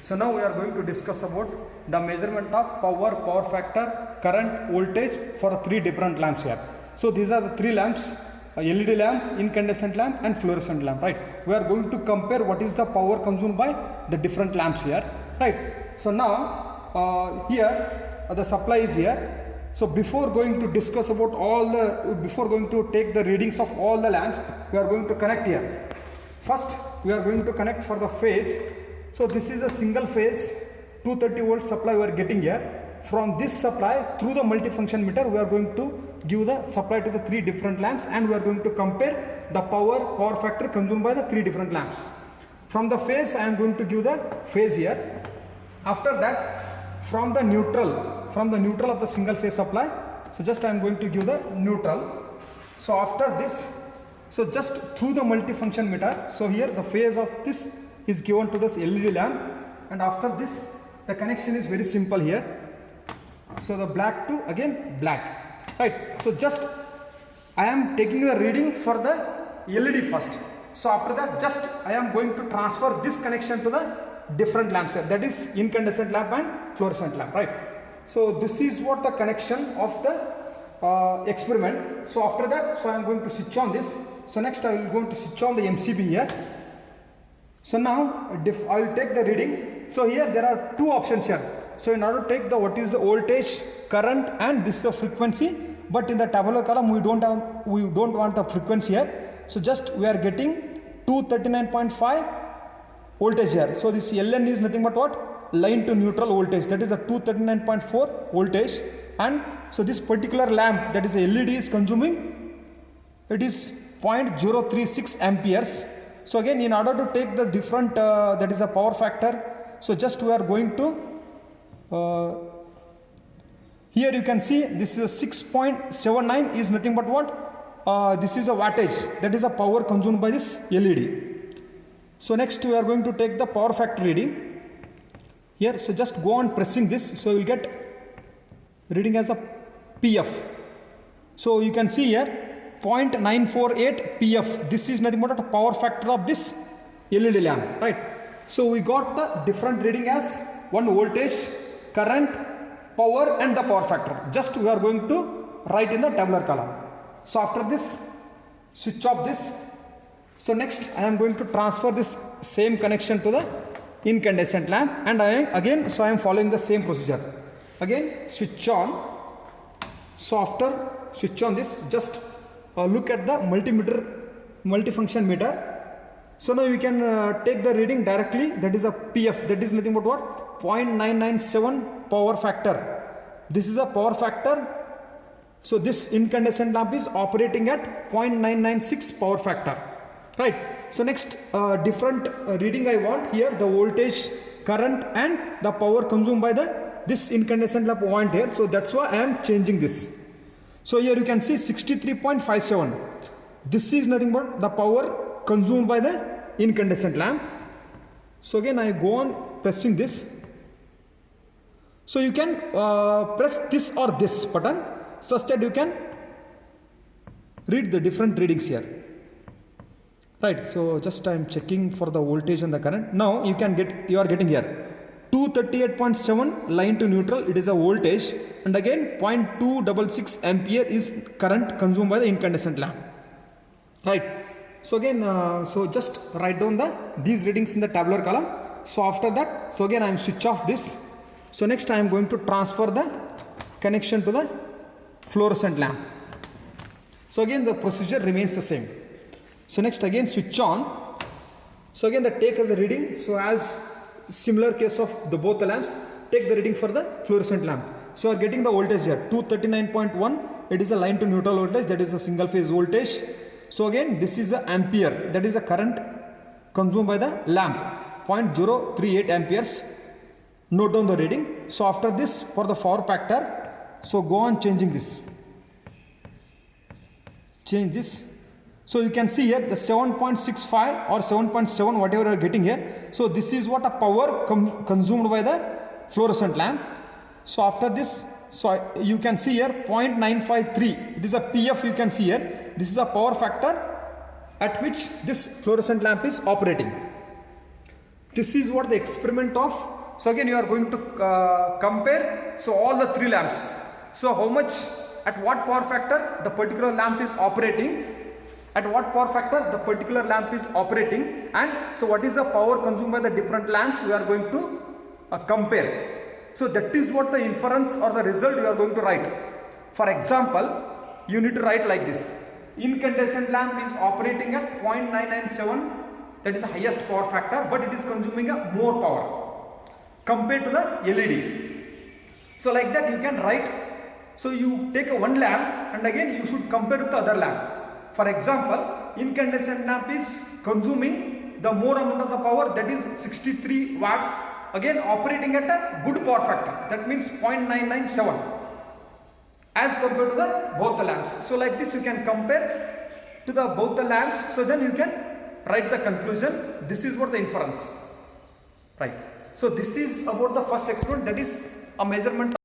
So now we are going to discuss about the measurement of power, power factor, current, voltage for three different lamps here. So these are the three lamps, LED lamp, incandescent lamp and fluorescent lamp, right? We are going to compare what is the power consumed by the different lamps here, right? So now here the supply is here. So before going to discuss about before going to take the readings of all the lamps, we are going to connect here. First we are going to connect for the phase. So this is a single phase 230 volt supply we are getting here. From this supply through the multifunction meter we are going to give the supply to the three different lamps, and we are going to compare the power factor consumed by the three different lamps. From the phase I am going to give the phase here. After that from the neutral of the single phase supply, so just I am going to give the neutral. So after this, so just through the multifunction meter, so here the phase of this is given to this LED lamp, and after this the connection is very simple here. So the black to again black, right? So just I am taking the reading for the LED first. So after that just I am going to transfer this connection to the different lamps here, that is incandescent lamp and fluorescent lamp, right? So this is what the connection of the experiment. So after that, so I am going to switch on this. So next I will going to switch on the MCB here. So now I will take the reading. So here there are two options here. So in order to take the what is the voltage, current and this is a frequency, but in the tabular column we don't want the frequency here. So just we are getting 239.5 voltage here. So this LN is nothing but what? Line to neutral voltage, that is a 239.4 voltage, and so this particular lamp, that is a LED, is consuming, it is 0.036 amperes. So again, in order to take the different that is a power factor, so just we are going to here you can see this is a 6.79 is nothing but what? This is a wattage, that is a power consumed by this LED. So next we are going to take the power factor reading here. So just go on pressing this, so you will get reading as a PF. So you can see here 0.948 PF. This is nothing but a power factor of this LED lamp, right? So we got the different reading as one voltage, current, power and the power factor. Just we are going to write in the tabular column. So after this, switch off this. So next I am going to transfer this same connection to the incandescent lamp, and I am following the same procedure. Again switch on. So after switch on this, just look at the multifunction meter. So now you can take the reading directly, that is a PF, that is nothing but what? 0.997 power factor. This is a power factor. So this incandescent lamp is operating at 0.996 power factor, right? So next different reading I want here, the voltage, current and the power consumed by this incandescent lamp want here. So that's why I am changing this. So here you can see 63.57. This is nothing but the power consumed by the incandescent lamp. So again I go on pressing this. So you can press this or this button such that you can read the different readings here. Right, so just I am checking for the voltage and the current. Now you are getting here 238.7 line to neutral, it is a voltage, and again 0.266 ampere is current consumed by the incandescent lamp, right? So again so just write down these readings in the tabular column. So after that, so again I am switch off this. So next I am going to transfer the connection to the fluorescent lamp. So again the procedure remains the same. So next again switch on. So again take the reading. So as similar case of both the lamps, take the reading for the fluorescent lamp. So you are getting the voltage here 239.1. it is a line to neutral voltage, that is a single phase voltage. So again this is the ampere, that is the current consumed by the lamp, 0.038 amperes. Note down the reading. So after this, for the power factor, so go on changing this. Change this. So you can see here the 7.65 or 7.7 whatever you are getting here. So this is what a power consumed by the fluorescent lamp. So after this, so you can see here 0.953. It is a PF you can see here. This is a power factor at which this fluorescent lamp is operating. This is what the experiment of. So again you are going to compare, so all the three lamps. So how much, at what power factor the particular lamp is operating, at what power factor the particular lamp is operating, and so what is the power consumed by the different lamps we are going to compare. So that is what the inference or the result you are going to write. For example, you need to write like this: incandescent lamp is operating at 0.997, that is the highest power factor, but it is consuming a more power compared to the LED. So like that you can write. So you take a one lamp and again you should compare with the other lamp. For example, incandescent lamp is consuming the more amount of the power, that is 63 watts, again operating at a good power factor, that means 0.997 as compared to the both the lamps. So like this you can compare to the both the lamps, so then you can write the conclusion. This is what the inference, right? So this is about the first experiment, that is a measurement